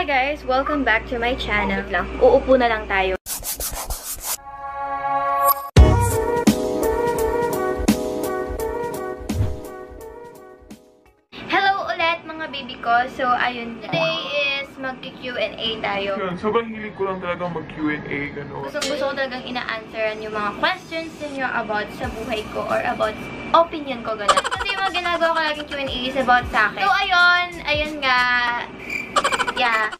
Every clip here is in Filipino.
Hi guys! Welcome back to my channel. Uupo na lang tayo. Hello ulit mga baby ko. So ayun, today is mag-Q&A tayo. Sobrang hilig ko lang talagang mag-Q&A, gano'n. Gusto ko talagang ina-answeran yung mga questions ninyo about sa buhay ko or about opinion ko, gano'n. Kasi yung mga ginagawa ko laging Q&A is about sa akin. So ayun nga. Yeah.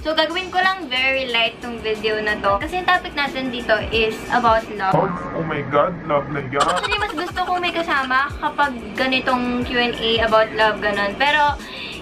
So, gagawin ko lang very light tong video na to. Kasi yung topic natin dito is about love. Oh my God, love na yan. Actually, mas gusto kong may kasama kapag ganitong Q&A about love, ganun. Pero,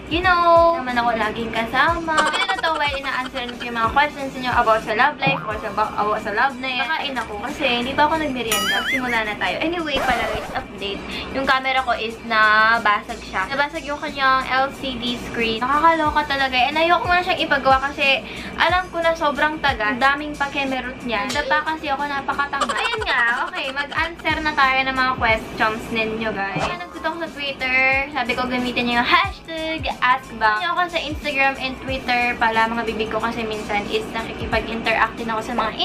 you know, naman ako laging kasama. Video na to, while ina-answer ko yung mga questions niyo about sa love life or about sa love na yan. Nakain ako kasi hindi pa ako nagmerienda. Simula na tayo. Anyway, pala, guys, update. Yung camera ko is nabasag siya. Nabasag yung kanyang LCD screen. Nakakaloka talaga. And ayoko na siyang ipagawa kasi alam ko na sobrang taga. Daming pakemerot niya. Dapa kasi ako napakatanga. Ayun nga, okay. Mag-answer na tayo ng mga questions ninyo, guys. Kaya nagsuto ko sa Twitter. Sabi ko gamitin niyo yung hashtag AskBang. Ako sa Instagram and Twitter pala, mga bibig ko kasi minsan is nakikipag-interact din ako sa mga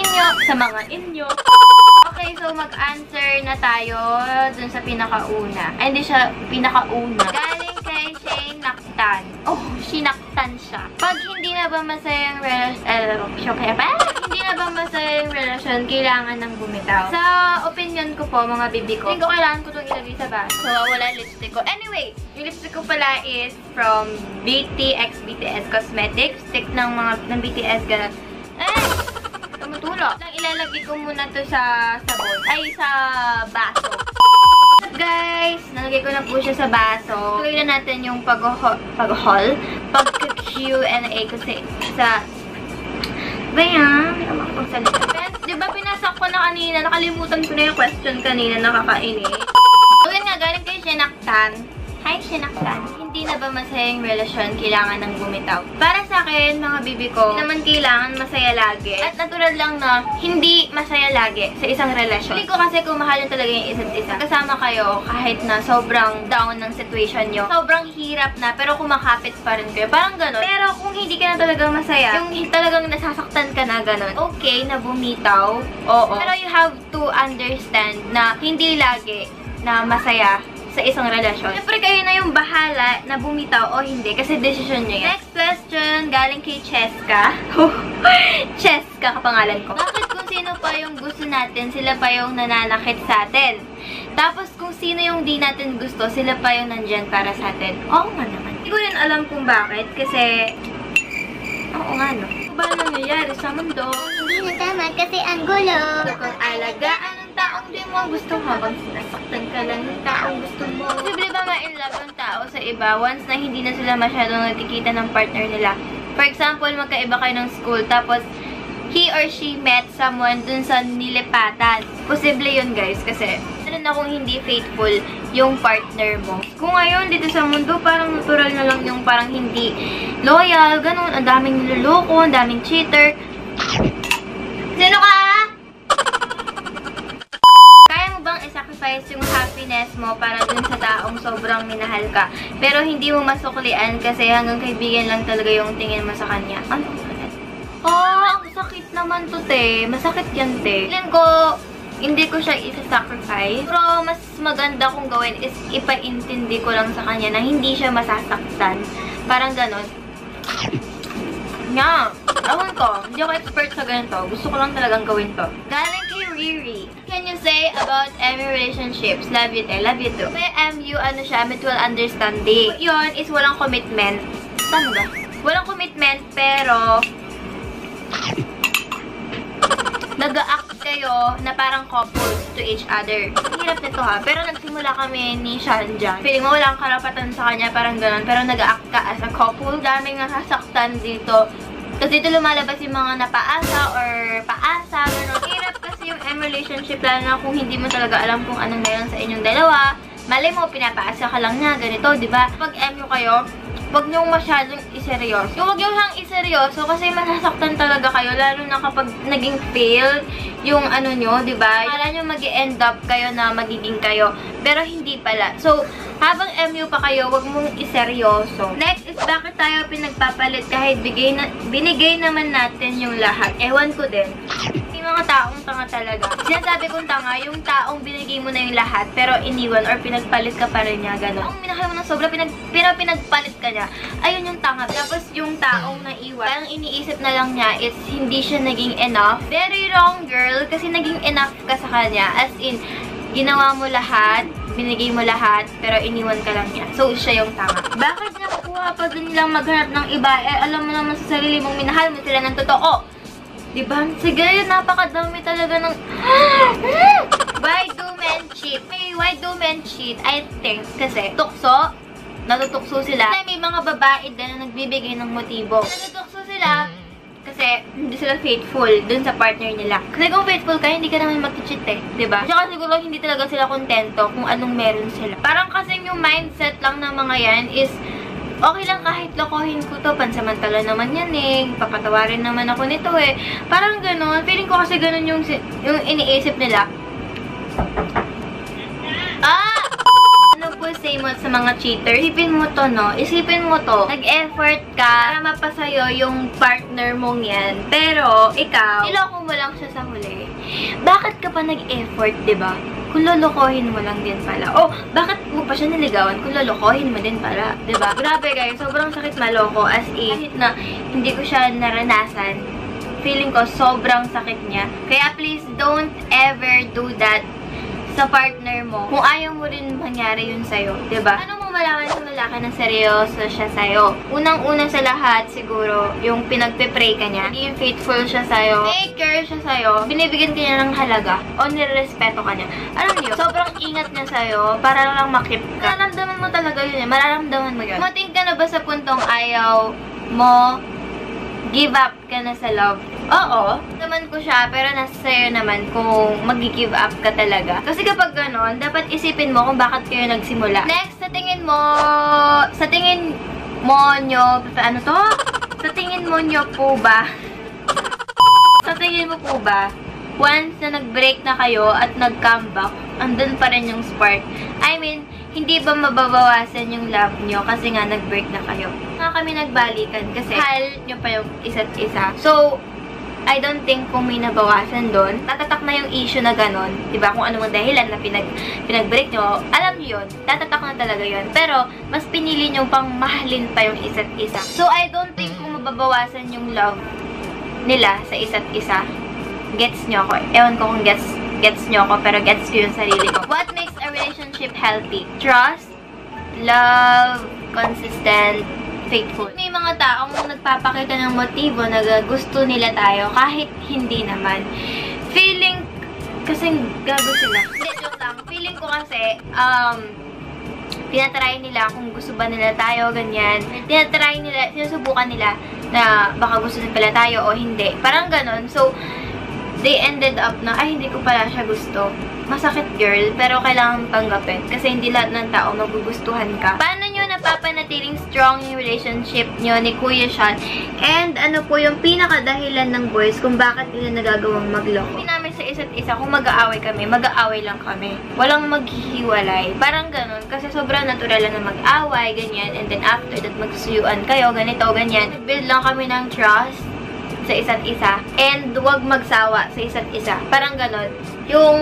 inyo. Okay, so mag-answer na tayo dun sa pinakauna. Ay, hindi siya pinakauna. Galing kay Shane Naktan. Oh, sinaktan siya. Pag hindi na ba masayang relasyon, kailangan ng bumitaw. Sa opinion ko po, mga bibi ko, hindi ko kailangan ko itong ilagay sa baso. So, wala lipstick ko. Anyway, yung lipstick ko pala is from BTS Cosmetics. Stick ng BTS, gano'n. Tumutulog. Lang ilalagay ko muna to sa sabon. Ay, sa baso. Guys, nalagay ko na po siya sa baso. Tuloy na natin yung pag-haul. Pag-Q&A kasi sa... Bayan, hindi ka makapagsalita. Diba pinasak ko na kanina? Nakalimutan ko na yung question kanina. Nakakainis. So, yun nga, galing kay Shenaktan. Hi, Shenaktan. Hindi na ba masayang relasyon, kailangan ng bumitaw? Para sa akin, mga bibi ko, hindi naman kailangan masaya lagi. At natural lang na hindi masaya lagi sa isang relasyon. Hindi ko kasi kung mahalin talaga yung isa't isa. Kasama kayo kahit na sobrang down ng situation nyo. Sobrang hirap na, pero kumakapit pa rin kayo. Parang gano'n. Pero kung hindi ka na talagang masaya, yung talagang nasasaktan ka na gano'n, okay na bumitaw. Oo. Pero you have to understand na hindi lagi na masaya sa isang relasyon. Siyempre, kayo na yung bahala na bumitaw o hindi kasi decision nyo yan. Next question, galing kay Cheska. Cheska, kapangalan ko. Bakit kung sino pa yung gusto natin, sila pa yung nananakit sa atin? Tapos, kung sino yung di natin gusto, sila pa yung nandyan para sa atin? Oo nga naman. Hindi ko rin alam kung bakit kasi... Oo nga, no? Ano ba nangyayari sa mundo? Hindi na tama kasi ang gulo. Gusto kong alagaan ang taong di mo gusto habang sinasaktan ka lang ng taong gusto mo. Posible ba ma-inlove ang tao sa iba once na hindi na sila masyadong nagkikita ng partner nila? For example, magkaiba kayo ng school tapos he or she met someone dun sa nilipatan. Posible yun, guys, kasi meron akong hindi faithful yung partner mo. Kung ngayon, dito sa mundo, parang natural na lang yung parang hindi loyal, ganun. Ang daming niloloko, ang daming cheater. Sino ka? Kaya mo bang i-sacrifice yung happiness mo para dun sa taong sobrang minahal ka, pero hindi mo masuklian kasi hanggang kaibigan lang talaga yung tingin mo sa kanya? Ano? Oh, ang sakit naman to, te. Masakit yan, te. Feeling ko, hindi ko siya isa-sacrifice. Pero mas maganda kong gawin is ipaintindi ko lang sa kanya na hindi siya masasaktan. Parang ganon. Nga. Ewan ko. Hindi ako expert sa ganito. Gusto ko lang talagang gawin to. Galing kay Riri. Can you say about MU relationships? Love you, te. Love you too. May MU, ano siya, mutual understanding. Yun is walang commitment. Tama ba? Walang commitment, pero nag-act kayo na parang couples to each other. Hirap nito ha. Pero nagsimula kami ni Sean dyan. Feeling mo walang karapatan sa kanya, parang gano'n. Pero nag-act ka as a couple. Daming nasasaktan dito. Kasi dito lumalabas yung mga napaasa or paasa, gano'n. Hirap kasi yung relationship, lalo na kung hindi mo talaga alam kung anong meron sa inyong dalawa. Malay mo, pinapaasa ka lang na, ganito, diba? Pag MU kayo, wag niyong masyadong iseryoso. Huwag niyo siyang iseryoso kasi masasaktan talaga kayo, lalo na kapag naging fail yung ano nyo, diba? Kala nyo mag-end up kayo na magiging kayo, pero hindi pala. So, Habang MU pa kayo, wag mong iseryoso. Next is, bakit tayo pinagpapalit kahit binigay naman natin yung lahat? Ewan ko din. May mga taong tanga talaga. Sinasabi kong tanga, yung taong binigay mo na yung lahat, pero iniwan or pinagpalit ka pa rin niya, gano'n. Ang minahal mo ng sobra, pero pinagpalit ka niya. Ayun yung tanga. Tapos yung taong naiwan, parang iniisip na lang niya is hindi siya naging enough. Very wrong, girl, kasi naging enough ka sa kanya. As in, ginawa mo lahat, binigay mo lahat, pero iniwan ka lang niya. So, siya yung tama. Bakit niya kukuha pa din nilang maghanap ng iba? Eh, alam mo naman sa sarili mong minahal mo sila ng totoo. Diba? Sige, napakadami talaga ng... Why do men cheat? Why do men cheat? I think, kasi tukso, natutukso sila. May mga babae din na nagbibigay ng motibo. Natutukso sila, kasi hindi sila faithful dun sa partner nila. Kasi kung faithful ka, hindi ka naman mag-cheat eh. Diba? Tsaka siguro hindi talaga sila kontento kung anong meron sila. Parang kasi yung mindset lang ng mga yan is, okay lang kahit lokohin ko to, pansamantala naman yan eh. Papatawarin naman ako nito eh. Parang ganun. Feeling ko kasi ganun yung iniisip nila. Ano po say mo sa mga cheater? Isipin mo to, no? Isipin mo to. Nag-effort ka para mapasayo yung partner mong yan. Pero, ikaw, niloko mo lang siya sa huli. Bakit ka pa nag-effort, diba? Kung lolokohin mo lang din pala. Oh, bakit mo pa siya niligawan kung lolokohin mo din pala, diba? Grabe kayo, sobrang sakit maloko. As in, kahit na hindi ko siya naranasan, feeling ko sobrang sakit niya. Kaya please, don't ever do that sa partner mo, kung ayaw mo rin mangyari yun sa'yo, diba? Ano mo malaman sa lalaki na seryoso siya sa'yo? Unang-una sa lahat, siguro, yung pinagpe-pray ka niya, yung faithful siya sa'yo, take care siya sa'yo, binibigyan ka niya ng halaga, o nirespeto ka niya. Alam niyo, sobrang ingat niya sa'yo, para lang makip ka. Mararamdaman mo talaga yun eh, mararamdaman mo yun. Kumating ka na ba sa puntong ayaw mo, give up ka na sa love? Oo. Naman ko siya, pero nasa sa'yo naman kung mag-give up ka talaga. Kasi kapag ganon, dapat isipin mo kung bakit kayo nagsimula. Next, sa tingin mo nyo, ano to? Sa tingin mo nyo po ba? Sa tingin mo po ba, once na nag-break na kayo at nag-comeback, andun pa rin yung spark? I mean, hindi ba mababawasan yung love nyo kasi nga nag-break na kayo? Nga kami nagbalikan kasi mahal nyo pa yung isa't isa. So, I don't think kung may nabawasan doon, tatatak na yung issue na ganon. Diba? Kung ano mang dahilan na pinag-break nyo, alam nyo yun. Tatatak na talaga yun. Pero, mas pinili nyo pang mahalin pa yung isa't isa. So, I don't think kung mababawasan yung love nila sa isa't isa. Gets nyo ako. Ewan ko kung gets nyo ako, pero gets ko yung sarili ko. What makes a relationship healthy? Trust, love, consistent, faithful. May mga taong nagpapakita ng motibo na gusto nila tayo kahit hindi naman. Feeling kasi gago sila. Hindi, joke lang. Feeling ko kasi tinatry nila kung gusto ba nila tayo, ganyan. Tinatry nila, sinusubukan nila na baka gusto nila tayo o hindi. Parang ganon. So, they ended up na, ay, hindi ko pala siya gusto. Masakit, girl, pero kailangan tanggapin. Kasi hindi lahat ng tao magugustuhan ka. Paano nyo napapanatiling strong yung relationship nyo ni Kuya Sean? And ano po yung pinakadahilan ng boys kung bakit nila nagagawang magloko? Hindi namin sa isa't isa, kung mag-aaway kami, mag-aaway lang kami. Walang maghihiwalay. Parang ganun. Kasi sobrang natural lang na mag-aaway, ganyan. And then after that, magsuyuan kayo, ganito, ganyan. Build lang kami ng trust sa isa't isa. And huwag magsawa sa isa't isa. Parang ganon. Yung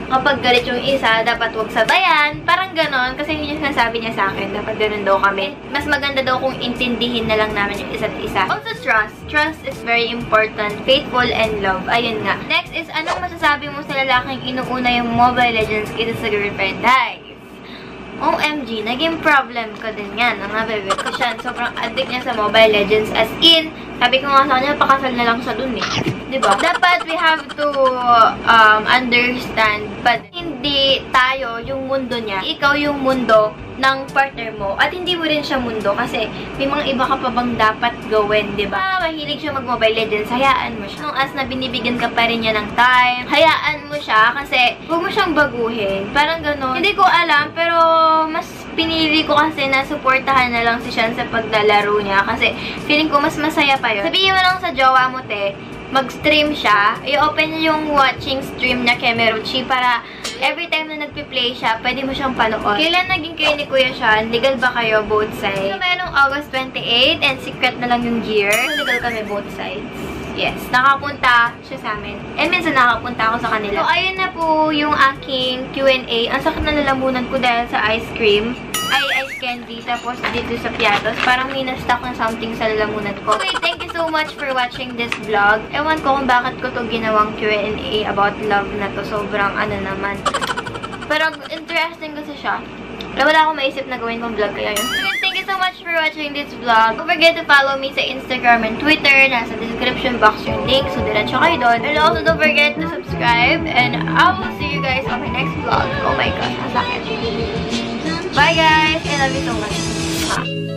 kapag galit yung isa, dapat huwag sabayan. Parang ganon. Kasi yun yung sinasabi niya sa akin. Dapat ganon daw kami. Mas maganda daw kung intindihin na lang namin yung isa't isa. Also, trust. Trust is very important. Faithful and love. Ayun nga. Next is, anong masasabi mo sa lalaking inuuna yung Mobile Legends kaysa sa girlfriend? OMG, naging problem ko din yan. Ang nabibig ko siya. Sobrang addict niya sa Mobile Legends. As in, sabi ko nga sa kanya, pakasal na lang siya dun eh. Diba? Dapat we have to understand. But hindi tayo yung mundo niya. Ikaw yung mundo ng partner mo. At hindi mo rin siya mundo. Kasi may mga iba ka pa bang dapat gawin, diba? Mahilig siya mag-Mobile Legends. Hayaan mo siya. Nung as na binibigyan ka pa rin niya ng time, hayaan mo siya. Kasi huwag mo siyang baguhin. Parang gano'n. Hindi ko alam, pero mas pinili ko kasi na supportahan na lang si Sean sa paglalaro niya. Kasi feeling ko mas masaya pa yun. Sabihin mo lang sa jowa mo, te, mag-stream siya. I-open niya yung watching stream niya kay Meruchi para every time na nagpi-play siya, pwede mo siyang panood. Kailan naging kayo ni Kuya Sean? Legal ba kayo both sides? So, merong August 28 and secret na lang yung year. Legal kami both sides. Yes, nakapunta siya sa amin. And minsan nakapunta ako sa kanila. So, ayun na po yung aking Q&A. Ang sakit na lalamunan ko dahil sa ice cream. Ice candy. Tapos dito sa piatos. Parang may na-stuck na something sa lalamunan ko. Okay, thank you so much for watching this vlog. Ewan ko kung bakit ko to ginawang Q&A about love na to. Sobrang ano naman. Pero interesting kasi siya. Pero wala akong maisip na gawin kong vlog kaya yun. Thank you so much for watching this vlog. Don't forget to follow me sa Instagram and Twitter. Nasa description box yung link. So, diretso kayo doon. And also, don't forget to subscribe. And I will see you guys on my next vlog. Oh my gosh, ang sakit. Bye guys! I love you so much.